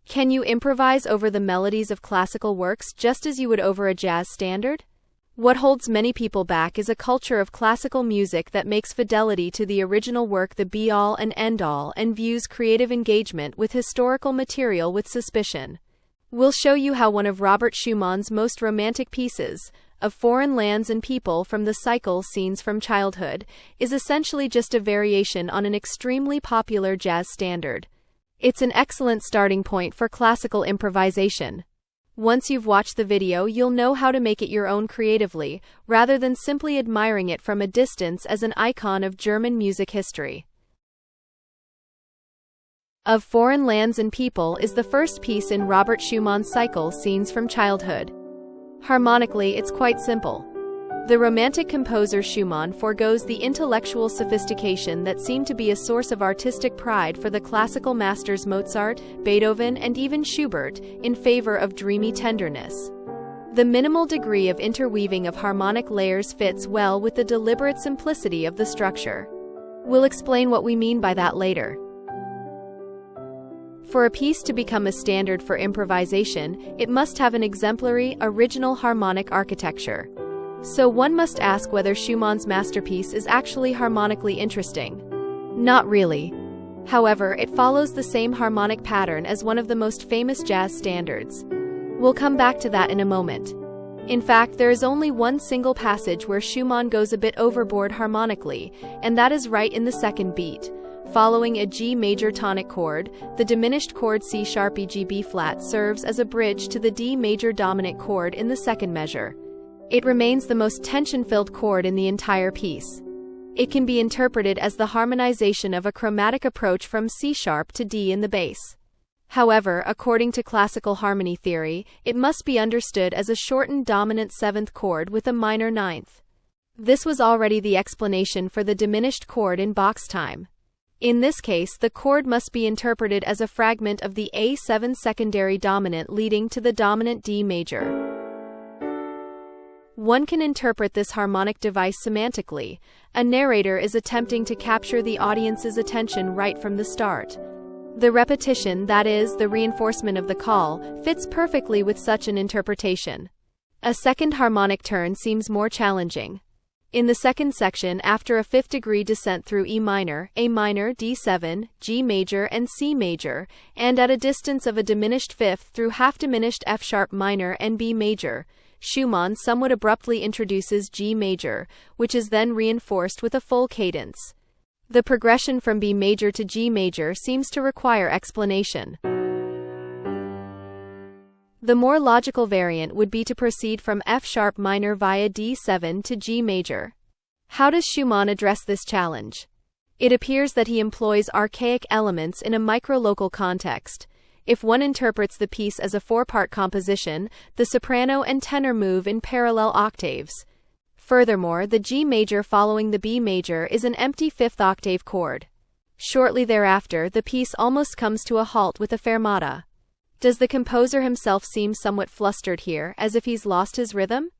Can you improvise over the melodies of classical works just as you would over a jazz standard? What holds many people back is a culture of classical music that makes fidelity to the original work the be-all and end-all and views creative engagement with historical material with suspicion. We'll show you how one of Robert Schumann's most romantic pieces, Of Foreign Lands and People from the cycle Scenes from Childhood, is essentially just a variation on an extremely popular jazz standard. It's an excellent starting point for classical improvisation. Once you've watched the video, you'll know how to make it your own creatively, rather than simply admiring it from a distance as an icon of German music history. Of Foreign Lands and People is the first piece in Robert Schumann's cycle Scenes from Childhood. Harmonically, it's quite simple. The romantic composer Schumann forgoes the intellectual sophistication that seemed to be a source of artistic pride for the classical masters Mozart, Beethoven, and even Schubert, in favor of dreamy tenderness. The minimal degree of interweaving of harmonic layers fits well with the deliberate simplicity of the structure. We'll explain what we mean by that later. For a piece to become a standard for improvisation, it must have an exemplary, original harmonic architecture. So one must ask whether Schumann's masterpiece is actually harmonically interesting. Not really. However, it follows the same harmonic pattern as one of the most famous jazz standards. We'll come back to that in a moment. In fact, there is only one single passage where Schumann goes a bit overboard harmonically, and that is right in the second beat. Following a G major tonic chord, the diminished chord C-sharp E-G B-flat serves as a bridge to the D major dominant chord in the second measure. It remains the most tension-filled chord in the entire piece. It can be interpreted as the harmonization of a chromatic approach from C-sharp to D in the bass. However, according to classical harmony theory, it must be understood as a shortened dominant seventh chord with a minor ninth. This was already the explanation for the diminished chord in Bach's time. In this case, the chord must be interpreted as a fragment of the A7 secondary dominant leading to the dominant D major. One can interpret this harmonic device semantically. A narrator is attempting to capture the audience's attention right from the start. The repetition, that is, the reinforcement of the call, fits perfectly with such an interpretation. A second harmonic turn seems more challenging. In the second section, after a fifth-degree descent through E minor, A minor, D7, G major, and C major, and at a distance of a diminished fifth through half-diminished F-sharp minor and B major, Schumann somewhat abruptly introduces G major, which is then reinforced with a full cadence. The progression from B major to G major seems to require explanation. The more logical variant would be to proceed from F-sharp minor via D7 to G major. How does Schumann address this challenge? It appears that he employs archaic elements in a micro-local context. If one interprets the piece as a four-part composition, the soprano and tenor move in parallel octaves. Furthermore, the G major following the B major is an empty fifth octave chord. Shortly thereafter, the piece almost comes to a halt with a fermata. Does the composer himself seem somewhat flustered here, as if he's lost his rhythm?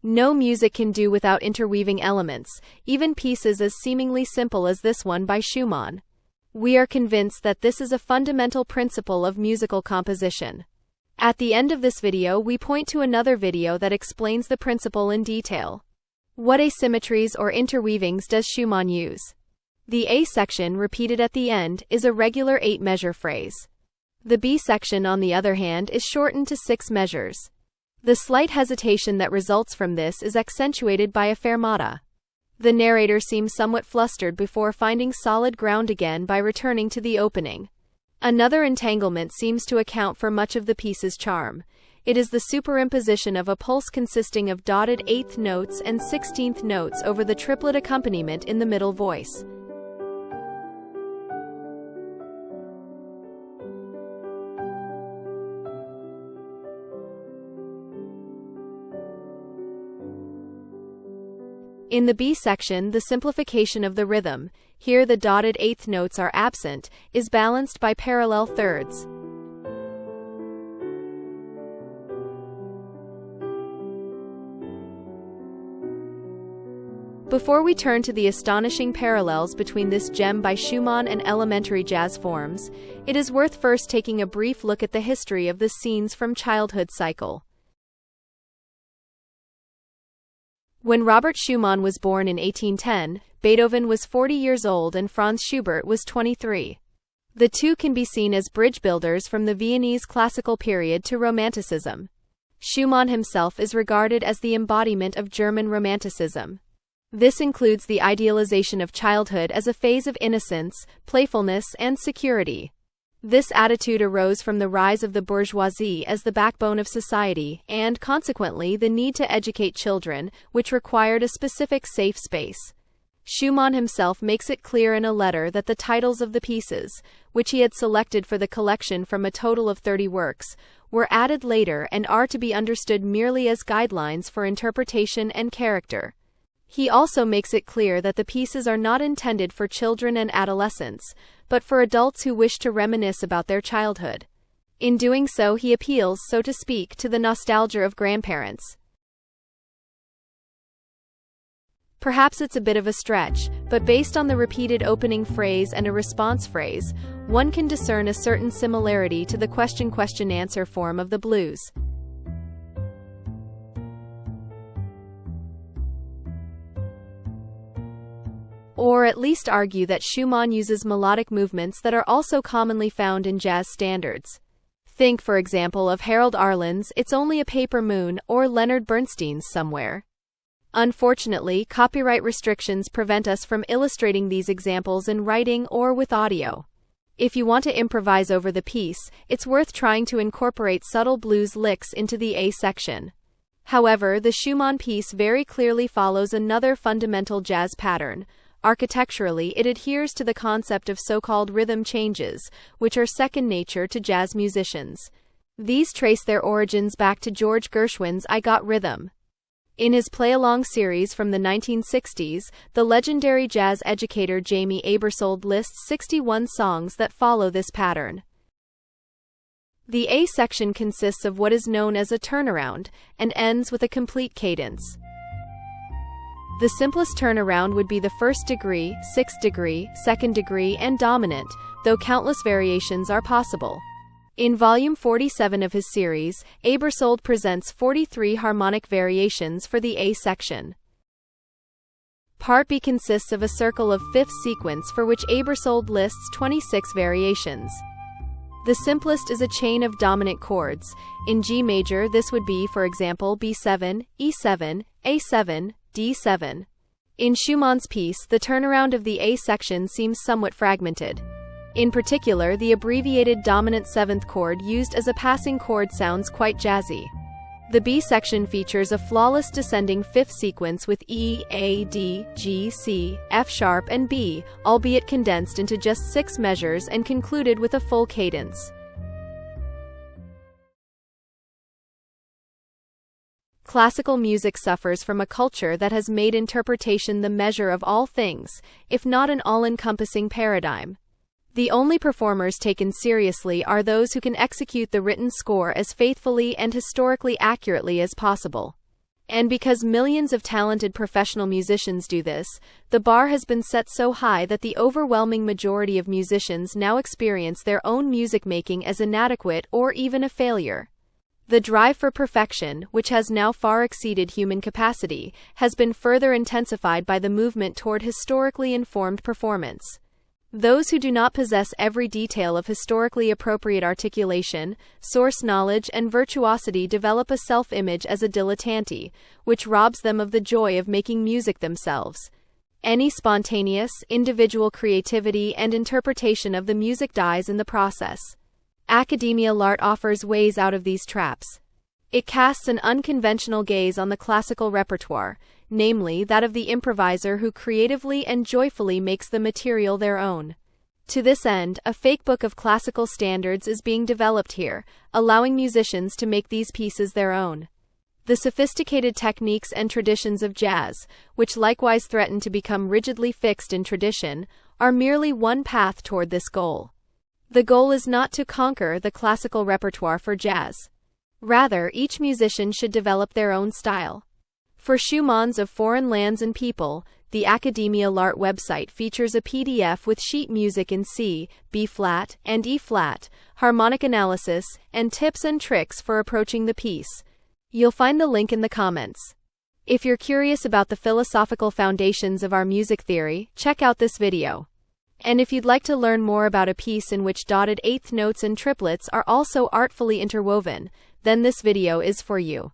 No music can do without interweaving elements, even pieces as seemingly simple as this one by Schumann. We are convinced that this is a fundamental principle of musical composition. At the end of this video, we point to another video that explains the principle in detail. What asymmetries or interweavings does Schumann use? The A section, repeated at the end, is a regular 8-measure phrase. The B section, on the other hand, is shortened to 6 measures. The slight hesitation that results from this is accentuated by a fermata. The narrator seems somewhat flustered before finding solid ground again by returning to the opening. Another entanglement seems to account for much of the piece's charm. It is the superimposition of a pulse consisting of dotted 8th notes and 16th notes over the triplet accompaniment in the middle voice. In the B section, the simplification of the rhythm, here the dotted 8th notes are absent, is balanced by parallel thirds. Before we turn to the astonishing parallels between this gem by Schumann and elementary jazz forms, it is worth first taking a brief look at the history of the Scenes from Childhood cycle. When Robert Schumann was born in 1810, Beethoven was 40 years old and Franz Schubert was 23. The two can be seen as bridge builders from the Viennese classical period to Romanticism. Schumann himself is regarded as the embodiment of German Romanticism. This includes the idealization of childhood as a phase of innocence, playfulness, and security. This attitude arose from the rise of the bourgeoisie as the backbone of society, and consequently the need to educate children, which required a specific safe space. Schumann himself makes it clear in a letter that the titles of the pieces, which he had selected for the collection from a total of 30 works, were added later and are to be understood merely as guidelines for interpretation and character. He also makes it clear that the pieces are not intended for children and adolescents, but for adults who wish to reminisce about their childhood. In doing so, he appeals, so to speak, to the nostalgia of grandparents. Perhaps it's a bit of a stretch, but based on the repeated opening phrase and a response phrase, one can discern a certain similarity to the question-question-answer form of the blues. Or at least argue that Schumann uses melodic movements that are also commonly found in jazz standards. Think, for example, of Harold Arlen's It's Only a Paper Moon or Leonard Bernstein's Somewhere. Unfortunately, copyright restrictions prevent us from illustrating these examples in writing or with audio. If you want to improvise over the piece, it's worth trying to incorporate subtle blues licks into the A section. However, the Schumann piece very clearly follows another fundamental jazz pattern. Architecturally, it adheres to the concept of so-called rhythm changes, which are second nature to jazz musicians. These trace their origins back to George Gershwin's I Got Rhythm. In his play-along series from the 1960s, the legendary jazz educator Jamie Aebersold lists 61 songs that follow this pattern. The A section consists of what is known as a turnaround, and ends with a complete cadence. The simplest turnaround would be the first degree, sixth degree, second degree, and dominant, though countless variations are possible. In volume 47 of his series, Aebersold presents 43 harmonic variations for the A section. Part B consists of a circle of fifth sequence for which Aebersold lists 26 variations. The simplest is a chain of dominant chords. In G major, this would be, for example, B7, E7, A7, D7. In Schumann's piece, the turnaround of the A section seems somewhat fragmented. In particular, the abbreviated dominant seventh chord used as a passing chord sounds quite jazzy. The B section features a flawless descending fifth sequence with E, A, D, G, C, F sharp, and B, albeit condensed into just 6 measures and concluded with a full cadence. Classical music suffers from a culture that has made interpretation the measure of all things, if not an all-encompassing paradigm. The only performers taken seriously are those who can execute the written score as faithfully and historically accurately as possible. And because millions of talented professional musicians do this, the bar has been set so high that the overwhelming majority of musicians now experience their own music making as inadequate or even a failure. The drive for perfection, which has now far exceeded human capacity, has been further intensified by the movement toward historically informed performance. Those who do not possess every detail of historically appropriate articulation, source knowledge, and virtuosity develop a self-image as a dilettante, which robs them of the joy of making music themselves. Any spontaneous, individual creativity and interpretation of the music dies in the process. Academia l'art offers ways out of these traps. It casts an unconventional gaze on the classical repertoire, namely that of the improviser who creatively and joyfully makes the material their own. To this end, a fake book of classical standards is being developed here, allowing musicians to make these pieces their own. The sophisticated techniques and traditions of jazz, which likewise threaten to become rigidly fixed in tradition, are merely one path toward this goal. The goal is not to conquer the classical repertoire for jazz. Rather, each musician should develop their own style. For Schumanns of foreign lands and people, the Academia l'Art website features a PDF with sheet music in C, B-flat, and E-flat, harmonic analysis, and tips and tricks for approaching the piece. You'll find the link in the comments. If you're curious about the philosophical foundations of our music theory, check out this video. And if you'd like to learn more about a piece in which dotted eighth notes and triplets are also artfully interwoven, then this video is for you.